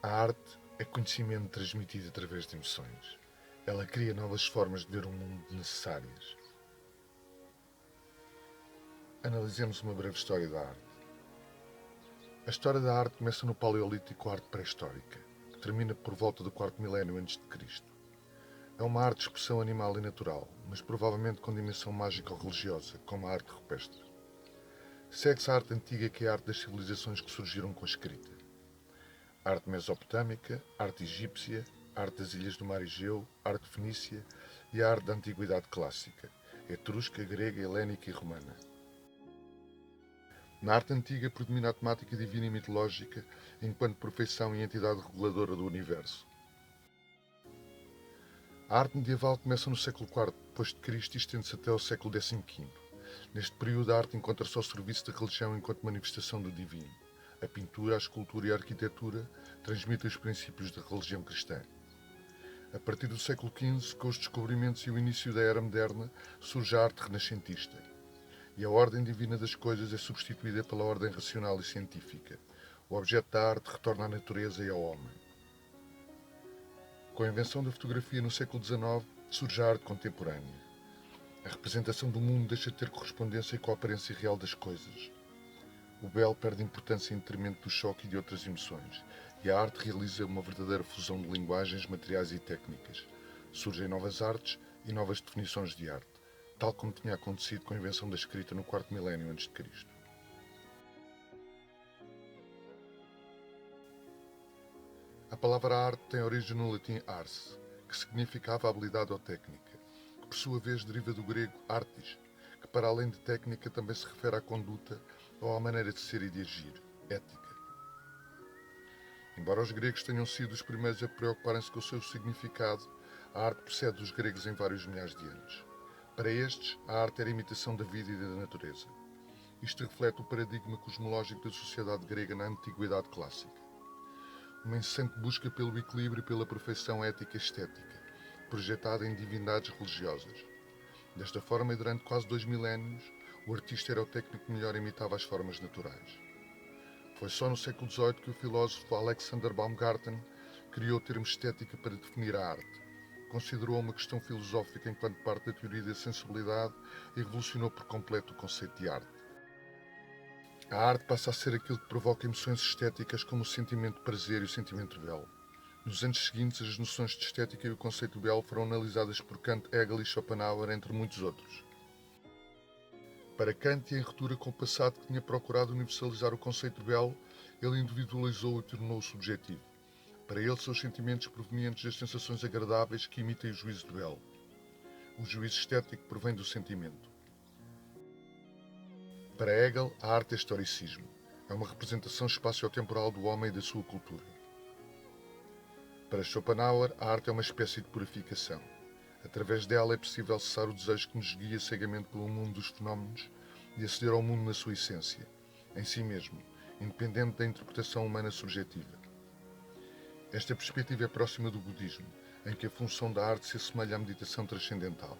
A arte é conhecimento transmitido através de emoções. Ela cria novas formas de ver o mundo necessárias. Analisemos uma breve história da arte. A história da arte começa no Paleolítico, arte pré-histórica, que termina por volta do quarto milénio antes de Cristo. É uma arte de expressão animal e natural, mas provavelmente com dimensão mágica ou religiosa, como a arte rupestre. Segue-se a arte antiga, que é a arte das civilizações que surgiram com a escrita. Arte mesopotâmica, arte egípcia, arte das ilhas do mar Egeu, arte fenícia e a arte da antiguidade clássica, etrusca, grega, helénica e romana. Na arte antiga predomina a temática divina e mitológica enquanto perfeição e entidade reguladora do universo. A arte medieval começa no século IV d.C. e estende-se até ao século XV. Neste período, a arte encontra-se ao serviço da religião enquanto manifestação do divino. A pintura, a escultura e a arquitetura transmitem os princípios da religião cristã. A partir do século XV, com os descobrimentos e o início da Era Moderna, surge a arte renascentista. E a ordem divina das coisas é substituída pela ordem racional e científica. O objeto da arte retorna à natureza e ao homem. Com a invenção da fotografia no século XIX, surge a arte contemporânea. A representação do mundo deixa de ter correspondência com a aparência real das coisas. O belo perde importância em detrimento do choque e de outras emoções, e a arte realiza uma verdadeira fusão de linguagens, materiais e técnicas. Surgem novas artes e novas definições de arte, tal como tinha acontecido com a invenção da escrita no quarto milénio antes de Cristo. A palavra arte tem origem no latim ars, que significava habilidade ou técnica, que por sua vez deriva do grego artis, que para além de técnica também se refere à conduta ou à maneira de ser e de agir, ética. Embora os gregos tenham sido os primeiros a preocuparem-se com o seu significado, a arte precede os gregos em vários milhares de anos. Para estes, a arte era a imitação da vida e da natureza. Isto reflete o paradigma cosmológico da sociedade grega na antiguidade clássica. Uma incessante busca pelo equilíbrio e pela perfeição ética e estética, projetada em divindades religiosas. Desta forma, e durante quase 2 milénios, o artista era o técnico que melhor imitava as formas naturais. Foi só no século XVIII que o filósofo Alexander Baumgarten criou o termo estética para definir a arte. Considerou uma questão filosófica enquanto parte da teoria da sensibilidade e revolucionou por completo o conceito de arte. A arte passa a ser aquilo que provoca emoções estéticas como o sentimento de prazer e o sentimento belo. Nos anos seguintes, as noções de estética e o conceito belo foram analisadas por Kant, Hegel e Schopenhauer, entre muitos outros. Para Kant, e em ruptura com o passado que tinha procurado universalizar o conceito belo, ele individualizou-o e tornou-o subjetivo. Para ele, são os sentimentos provenientes das sensações agradáveis que imitem o juízo do belo. O juízo estético provém do sentimento. Para Hegel, a arte é historicismo. É uma representação espaço-temporal do homem e da sua cultura. Para Schopenhauer, a arte é uma espécie de purificação. Através dela é possível cessar o desejo que nos guia cegamente pelo mundo dos fenómenos e aceder ao mundo na sua essência, em si mesmo, independente da interpretação humana subjetiva. Esta perspectiva é próxima do budismo, em que a função da arte se assemelha à meditação transcendental.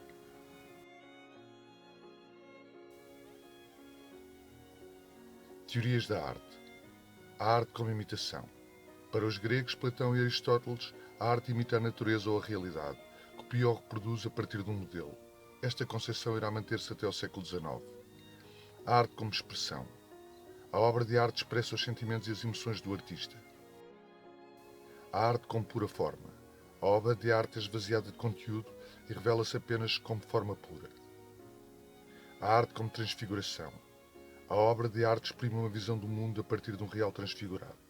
Teorias da arte. A arte como imitação. Para os gregos, Platão e Aristóteles, a arte imita a natureza ou a realidade, copia ou reproduz a partir de um modelo. Esta concepção irá manter-se até ao século XIX. A arte como expressão. A obra de arte expressa os sentimentos e as emoções do artista. A arte como pura forma. A obra de arte é esvaziada de conteúdo e revela-se apenas como forma pura. A arte como transfiguração. A obra de arte exprime uma visão do mundo a partir de um real transfigurado.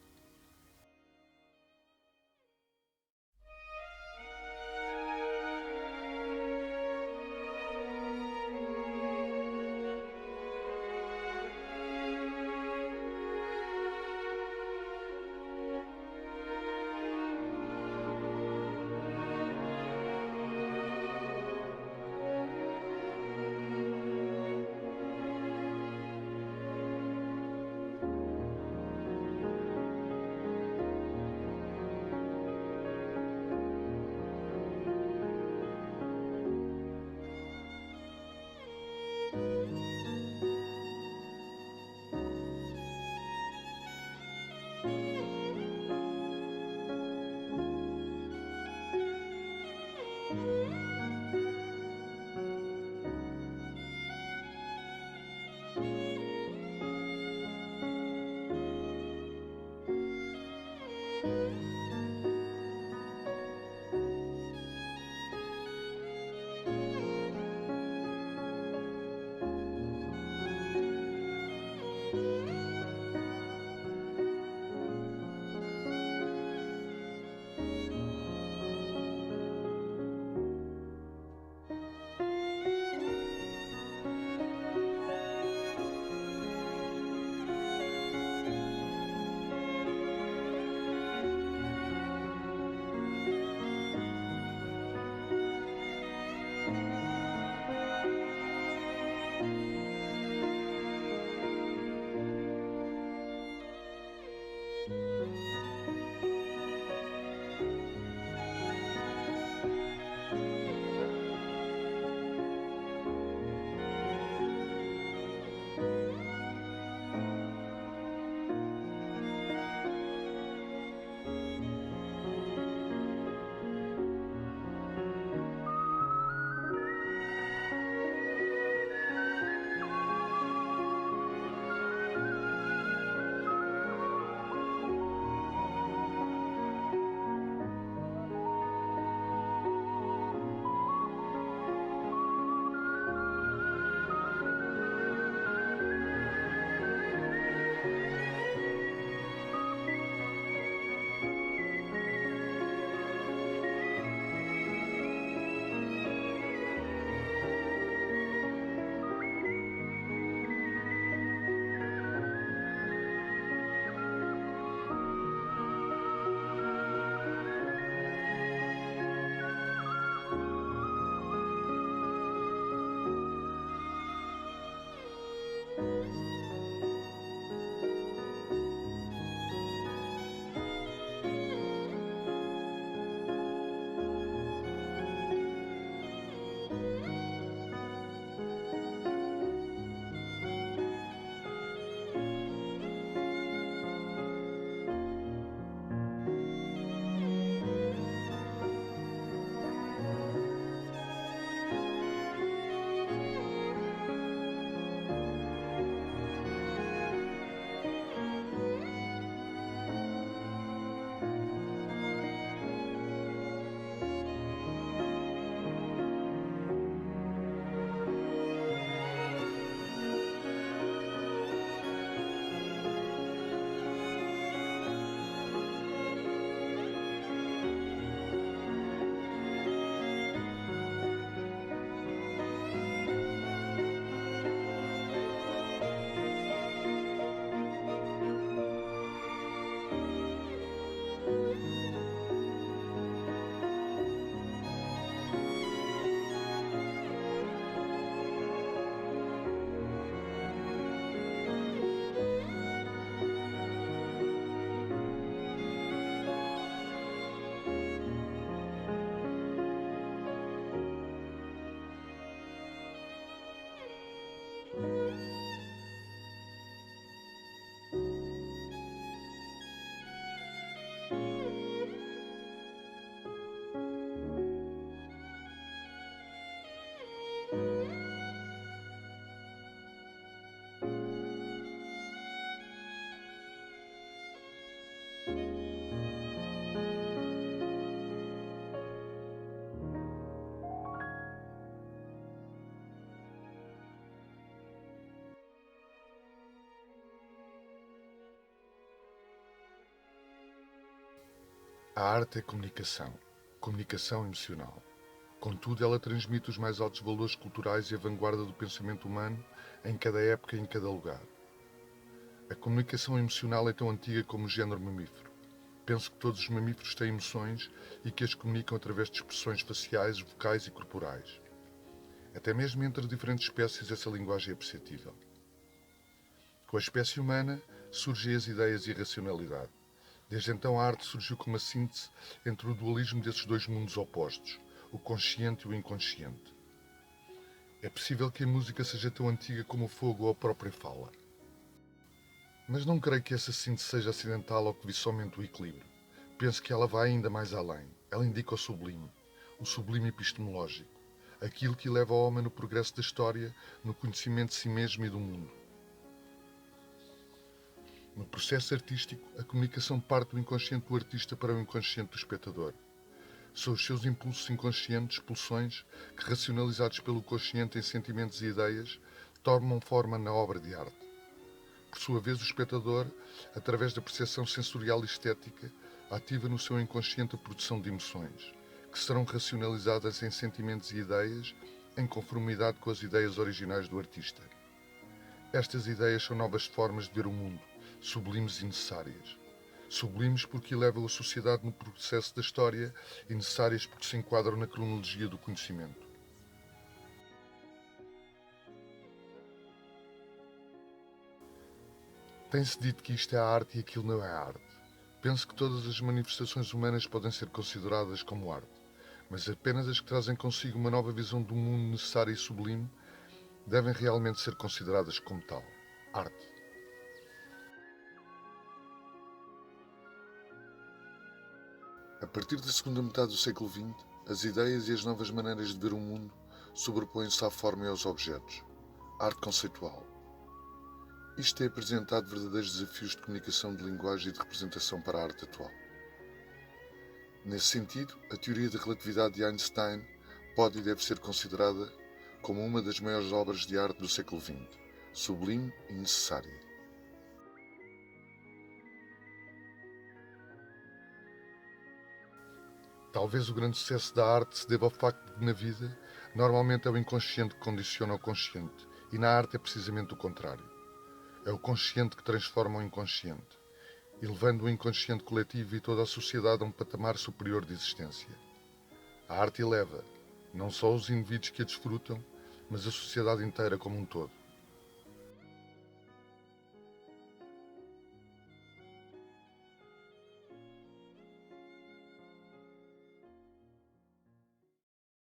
A arte é comunicação, comunicação emocional. Contudo, ela transmite os mais altos valores culturais e a vanguarda do pensamento humano em cada época e em cada lugar. A comunicação emocional é tão antiga como o género mamífero. Penso que todos os mamíferos têm emoções e que as comunicam através de expressões faciais, vocais e corporais. Até mesmo entre diferentes espécies essa linguagem é perceptível. Com a espécie humana surgem as ideias e a racionalidade. Desde então a arte surgiu como uma síntese entre o dualismo desses dois mundos opostos, o consciente e o inconsciente. É possível que a música seja tão antiga como o fogo ou a própria fala. Mas não creio que essa síntese seja acidental ou que vise somente o equilíbrio. Penso que ela vai ainda mais além. Ela indica o sublime epistemológico, aquilo que leva o homem no progresso da história, no conhecimento de si mesmo e do mundo. No processo artístico, a comunicação parte do inconsciente do artista para o inconsciente do espectador. São os seus impulsos inconscientes, pulsões, que racionalizados pelo consciente em sentimentos e ideias, tomam forma na obra de arte. Por sua vez, o espectador, através da percepção sensorial e estética, ativa no seu inconsciente a produção de emoções, que serão racionalizadas em sentimentos e ideias em conformidade com as ideias originais do artista. Estas ideias são novas formas de ver o mundo, sublimes e necessárias. Sublimes porque elevam a sociedade no processo da história e necessárias porque se enquadram na cronologia do conhecimento. Tem-se dito que isto é arte e aquilo não é arte. Penso que todas as manifestações humanas podem ser consideradas como arte, mas apenas as que trazem consigo uma nova visão do mundo necessária e sublime devem realmente ser consideradas como tal, arte. A partir da segunda metade do século XX, as ideias e as novas maneiras de ver o mundo sobrepõem-se à forma e aos objetos. Arte conceitual. Isto tem apresentado verdadeiros desafios de comunicação de linguagem e de representação para a arte atual. Nesse sentido, a teoria da relatividade de Einstein pode e deve ser considerada como uma das maiores obras de arte do século XX, sublime e necessária. Talvez o grande sucesso da arte se deva ao facto de, na vida, normalmente é o inconsciente que condiciona o consciente, e na arte é precisamente o contrário. É o consciente que transforma o inconsciente, elevando o inconsciente coletivo e toda a sociedade a um patamar superior de existência. A arte eleva, não só os indivíduos que a desfrutam, mas a sociedade inteira como um todo.